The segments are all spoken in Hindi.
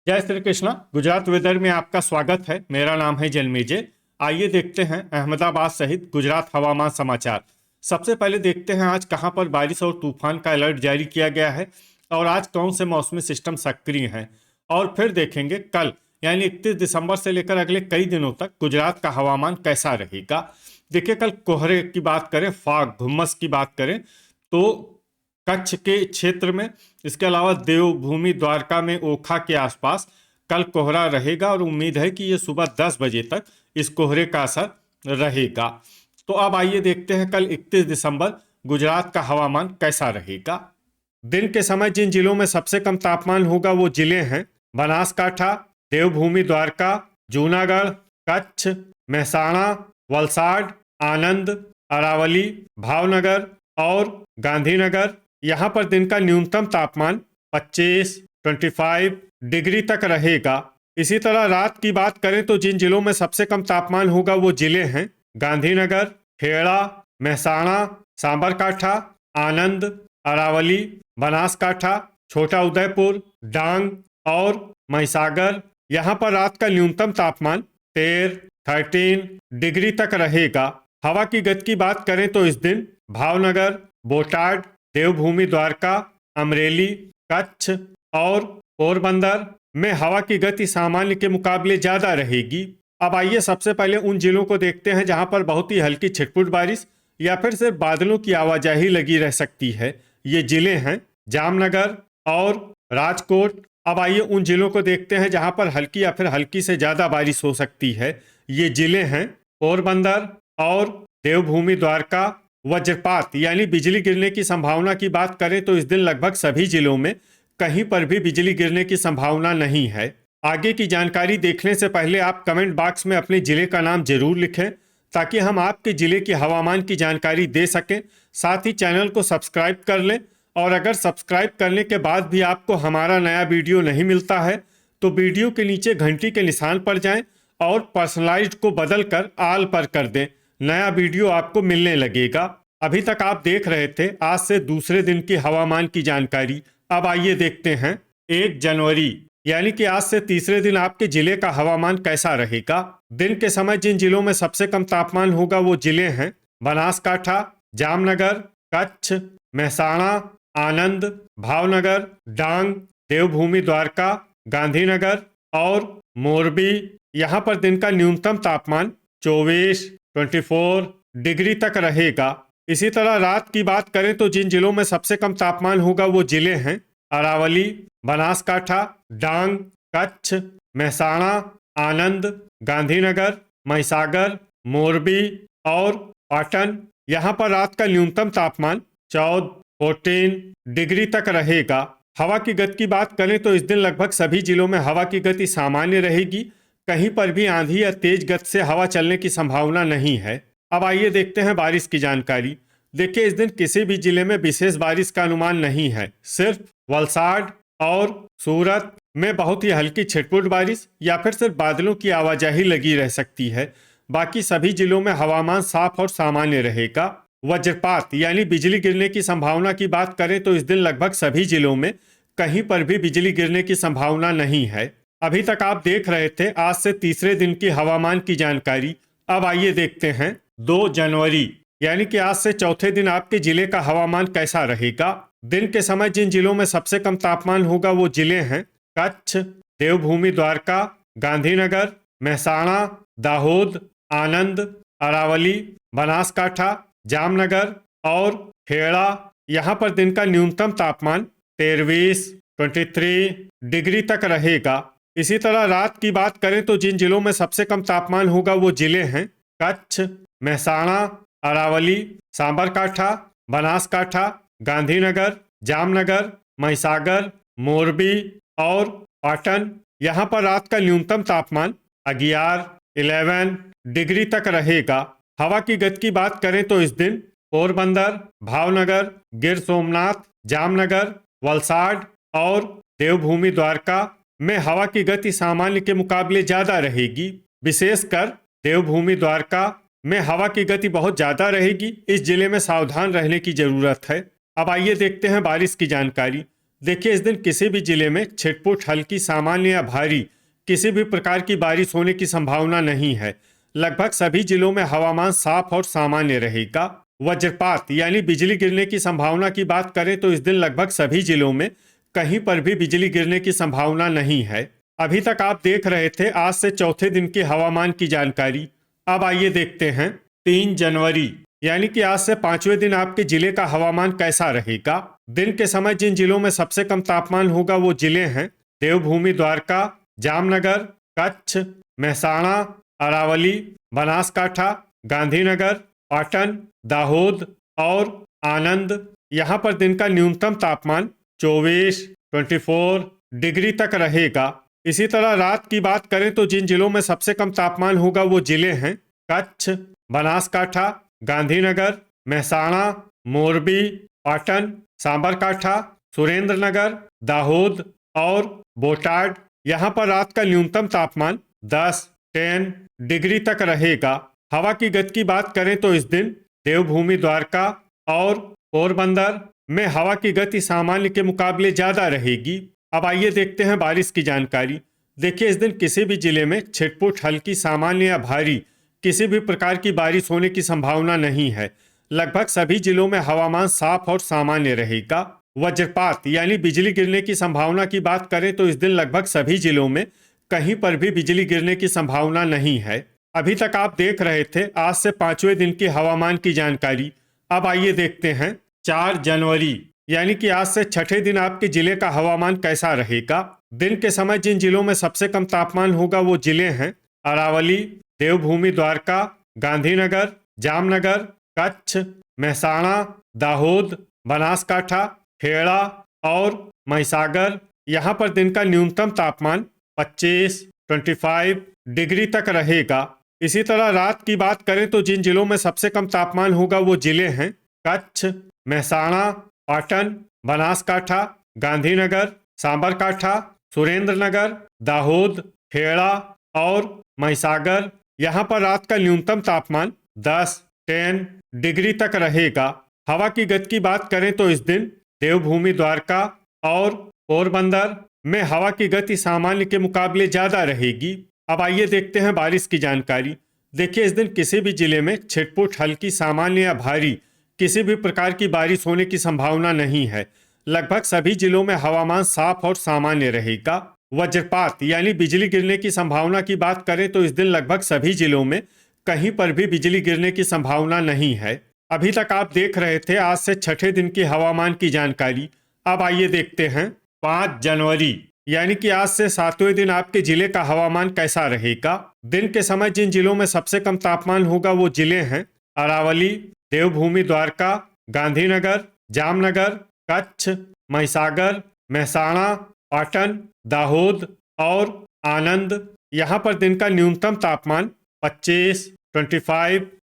जय श्री कृष्णा। गुजरात वेदर में आपका स्वागत है। मेरा नाम है जन्मेजय। आइए देखते हैं अहमदाबाद सहित गुजरात हवामान समाचार। सबसे पहले देखते हैं आज कहां पर बारिश और तूफान का अलर्ट जारी किया गया है और आज कौन से मौसमी सिस्टम सक्रिय हैं। और फिर देखेंगे कल यानी 31 दिसंबर से लेकर अगले कई दिनों तक गुजरात का हवामान कैसा रहेगा। देखिए, कल कोहरे की बात करें, फाग धुम्मस की बात करें तो कच्छ के क्षेत्र में, इसके अलावा देवभूमि द्वारका में ओखा के आसपास कल कोहरा रहेगा और उम्मीद है कि ये सुबह 10 बजे तक इस कोहरे का असर रहेगा। तो अब आइए देखते हैं कल 31 दिसंबर गुजरात का हवामान कैसा रहेगा। दिन के समय जिन जिलों में सबसे कम तापमान होगा वो जिले हैं बनासकाठा, देवभूमि द्वारका, जूनागढ़, कच्छ, महसाणा, वलसाड, आनंद, अरावली, भावनगर और गांधीनगर। यहाँ पर दिन का न्यूनतम तापमान 25 डिग्री तक रहेगा। इसी तरह रात की बात करें तो जिन जिलों में सबसे कम तापमान होगा वो जिले हैं गांधीनगर, खेड़ा, महसाणा, सांबरकाठा, आनंद, अरावली, बनासकाठा, छोटा उदयपुर, डांग और महिसागर। यहाँ पर रात का न्यूनतम तापमान 13 डिग्री तक रहेगा। हवा की गति की बात करें तो इस दिन भावनगर, बोटाड, देवभूमि द्वारका, अमरेली, कच्छ और पोरबंदर में हवा की गति सामान्य के मुकाबले ज्यादा रहेगी। अब आइए सबसे पहले उन जिलों को देखते हैं जहां पर बहुत ही हल्की छिटपुट बारिश या फिर सिर्फ बादलों की आवाजाही लगी रह सकती है। ये जिले हैं जामनगर और राजकोट। अब आइए उन जिलों को देखते हैं जहां पर हल्की या फिर हल्की से ज्यादा बारिश हो सकती है। ये जिले हैं पोरबंदर और देवभूमि द्वारका। वज्रपात यानी बिजली गिरने की संभावना की बात करें तो इस दिन लगभग सभी जिलों में कहीं पर भी बिजली गिरने की संभावना नहीं है। आगे की जानकारी देखने से पहले आप कमेंट बॉक्स में अपने जिले का नाम जरूर लिखें ताकि हम आपके जिले की हवामान की जानकारी दे सकें। साथ ही चैनल को सब्सक्राइब कर लें और अगर सब्सक्राइब करने के बाद भी आपको हमारा नया वीडियो नहीं मिलता है तो वीडियो के नीचे घंटी के निशान पर जाएं और पर्सनलाइज्ड को बदल कर ऑल पर कर दें। नया वीडियो आपको मिलने लगेगा। अभी तक आप देख रहे थे आज से दूसरे दिन की हवामान की जानकारी। अब आइए देखते हैं 1 जनवरी यानी कि आज से तीसरे दिन आपके जिले का हवामान कैसा रहेगा। दिन के समय जिन जिलों में सबसे कम तापमान होगा वो जिले हैं बनासकाठा, जामनगर, कच्छ, महसाणा, आनंद, भावनगर, डांग, देवभूमि द्वारका, गांधीनगर और मोरबी। यहाँ पर दिन का न्यूनतम तापमान 24 डिग्री तक रहेगा। इसी तरह रात की बात करें तो जिन जिलों में सबसे कम तापमान होगा वो जिले हैं अरावली, बनासकाठा, डांग, कच्छ, महसाणा, आनंद, गांधीनगर, महिसागर, मोरबी और पाटन। यहाँ पर रात का न्यूनतम तापमान 14 डिग्री तक रहेगा। हवा की गति की बात करें तो इस दिन लगभग सभी जिलों में हवा की गति सामान्य रहेगी। कहीं पर भी आंधी या तेज गति से हवा चलने की संभावना नहीं है। अब आइए देखते हैं बारिश की जानकारी। देखिए, इस दिन किसी भी जिले में विशेष बारिश का अनुमान नहीं है। सिर्फ वलसाड और सूरत में बहुत ही हल्की छिटपुट बारिश या फिर सिर्फ बादलों की आवाजाही लगी रह सकती है। बाकी सभी जिलों में हवामान साफ और सामान्य रहेगा। वज्रपात यानी बिजली गिरने की संभावना की बात करें तो इस दिन लगभग सभी जिलों में कहीं पर भी बिजली गिरने की संभावना नहीं है। अभी तक आप देख रहे थे आज से तीसरे दिन की हवामान की जानकारी। अब आइए देखते हैं 2 जनवरी यानी कि आज से चौथे दिन आपके जिले का हवामान कैसा रहेगा। दिन के समय जिन जिलों में सबसे कम तापमान होगा वो जिले हैं कच्छ, देवभूमि द्वारका, गांधीनगर, महसाणा, दाहोद, आनंद, अरावली, बनासकाठा, जामनगर और खेड़ा। यहाँ पर दिन का न्यूनतम तापमान 23 डिग्री तक रहेगा। इसी तरह रात की बात करें तो जिन जिलों में सबसे कम तापमान होगा वो जिले हैं कच्छ, महसाणा, अरावली, सांबरकाठा, बनासकाठा, गांधीनगर, जामनगर, महिसागर, मोरबी और पाटन। यहाँ पर रात का न्यूनतम तापमान 11 डिग्री तक रहेगा। हवा की गति की बात करें तो इस दिन पोरबंदर, भावनगर, गिर सोमनाथ, जामनगर, वलसाड और देवभूमि द्वारका में हवा की गति सामान्य के मुकाबले ज्यादा रहेगी। विशेषकर देवभूमि द्वारका में हवा की गति बहुत ज्यादा रहेगी। इस जिले में सावधान रहने की जरूरत है। अब आइए देखते हैं बारिश की जानकारी। देखिए, इस दिन किसी भी जिले में छिटपुट हल्की सामान्य या भारी किसी भी प्रकार की बारिश होने की संभावना नहीं है। लगभग सभी जिलों में हवामान साफ और सामान्य रहेगा। वज्रपात यानी बिजली गिरने की संभावना की बात करें तो इस दिन लगभग सभी जिलों में कहीं पर भी बिजली गिरने की संभावना नहीं है। अभी तक आप देख रहे थे आज से चौथे दिन की हवामान की जानकारी। अब आइए देखते हैं 3 जनवरी यानी कि आज से 5वें दिन आपके जिले का हवामान कैसा रहेगा। दिन के समय जिन जिलों में सबसे कम तापमान होगा वो जिले हैं देवभूमि, द्वारका, जामनगर, कच्छ, मेहसाणा, अरावली, बनासकाठा, गांधीनगर, पाटन, दाहोद और आनंद। यहाँ पर दिन का न्यूनतम तापमान 24 डिग्री तक रहेगा। इसी तरह रात की बात करें तो जिन जिलों में सबसे कम तापमान होगा वो जिले हैं कच्छ, बनासकाठा, गांधीनगर, मेहसाणा, मोरबी, पाटन, साबरकाठा, सुरेंद्रनगर, दाहोद और बोटाड। यहाँ पर रात का न्यूनतम तापमान 10 डिग्री तक रहेगा। हवा की गति की बात करें तो इस दिन देवभूमि, द्वारका और पोरबंदर में हवा की गति सामान्य के मुकाबले ज्यादा रहेगी। अब आइए देखते हैं बारिश की जानकारी। देखिए, इस दिन किसी भी जिले में छिटपुट हल्की सामान्य या भारी किसी भी प्रकार की बारिश होने की संभावना नहीं है। लगभग सभी जिलों में हवामान साफ और सामान्य रहेगा। वज्रपात यानी बिजली गिरने की संभावना की बात करें तो इस दिन लगभग सभी जिलों में कहीं पर भी बिजली गिरने की संभावना नहीं है। अभी तक आप देख रहे थे आज से 5वें दिन की हवामान की जानकारी। अब आइए देखते हैं 4 जनवरी यानी कि आज से छठे दिन आपके जिले का हवामान कैसा रहेगा। दिन के समय जिन जिलों में सबसे कम तापमान होगा वो जिले हैं अरावली, देवभूमि, द्वारका, गांधीनगर, जामनगर, कच्छ, मेहसाणा, दाहोद, बनासकाठा, खेड़ा और महिसागर। यहाँ पर दिन का न्यूनतम तापमान 25 डिग्री तक रहेगा। इसी तरह रात की बात करें तो जिन जिलों में सबसे कम तापमान होगा वो जिले हैं कच्छ, मेहसाणा, पाटन, बनासकाठा, गांधीनगर, साबरकाठा, सुरेंद्रनगर, दाहोद, खेड़ा और महिसागर। यहाँ पर रात का न्यूनतम तापमान 10 डिग्री तक रहेगा। हवा की गति की बात करें तो इस दिन देवभूमि, द्वारका और पोरबंदर में हवा की गति सामान्य के मुकाबले ज्यादा रहेगी। अब आइए देखते हैं बारिश की जानकारी। देखिए, इस दिन किसी भी जिले में छिटपुट हल्की सामान्य या भारी किसी भी प्रकार की बारिश होने की संभावना नहीं है। लगभग सभी जिलों में हवामान साफ और सामान्य रहेगा। वज्रपात यानी बिजली गिरने की संभावना की बात करें तो इस दिन लगभग सभी जिलों में कहीं पर भी बिजली गिरने की संभावना नहीं है। अभी तक आप देख रहे थे आज से छठे दिन की हवामान की जानकारी। अब आइए देखते हैं 5 जनवरी यानी कि आज से 7वें दिन आपके जिले का हवामान कैसा रहेगा। दिन के समय जिन जिलों में सबसे कम तापमान होगा वो जिले हैं अरावली, देवभूमि, द्वारका, गांधीनगर, जामनगर, कच्छ, महिसागर, मेहसाणा, पाटन, दाहोद और आनंद। यहाँ पर दिन का न्यूनतम तापमान 25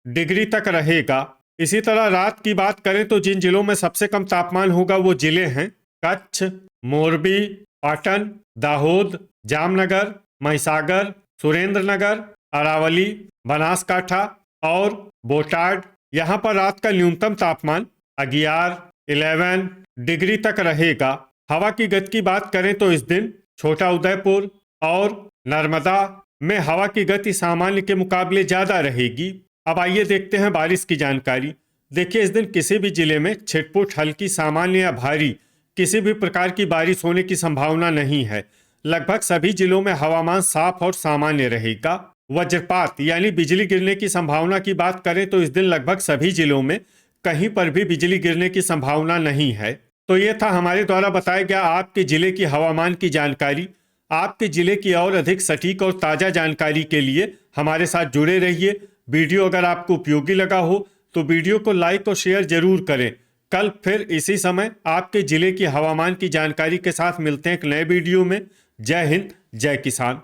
डिग्री तक रहेगा। इसी तरह रात की बात करें तो जिन जिलों में सबसे कम तापमान होगा वो जिले हैं कच्छ, मोरबी, पाटन, दाहोद, जामनगर, महिसागर, सुरेंद्रनगर, अरावली, बनासकाठा और बोटाड। यहाँ पर रात का न्यूनतम तापमान 11 डिग्री तक रहेगा। हवा की गति की बात करें तो इस दिन छोटा उदयपुर और नर्मदा में हवा की गति सामान्य के मुकाबले ज्यादा रहेगी। अब आइए देखते हैं बारिश की जानकारी। देखिए, इस दिन किसी भी जिले में छिटपुट हल्की सामान्य या भारी किसी भी प्रकार की बारिश होने की संभावना नहीं है। लगभग सभी जिलों में हवामान साफ और सामान्य रहेगा। वज्रपात यानी बिजली गिरने की संभावना की बात करें तो इस दिन लगभग सभी जिलों में कहीं पर भी बिजली गिरने की संभावना नहीं है। तो ये था हमारे द्वारा बताया गया आपके जिले की हवामान की जानकारी। आपके जिले की और अधिक सटीक और ताज़ा जानकारी के लिए हमारे साथ जुड़े रहिए। वीडियो अगर आपको उपयोगी लगा हो तो वीडियो को लाइक और शेयर जरूर करें। कल फिर इसी समय आपके जिले की हवामान की जानकारी के साथ मिलते हैं एक नए वीडियो में। जय हिंद, जय किसान।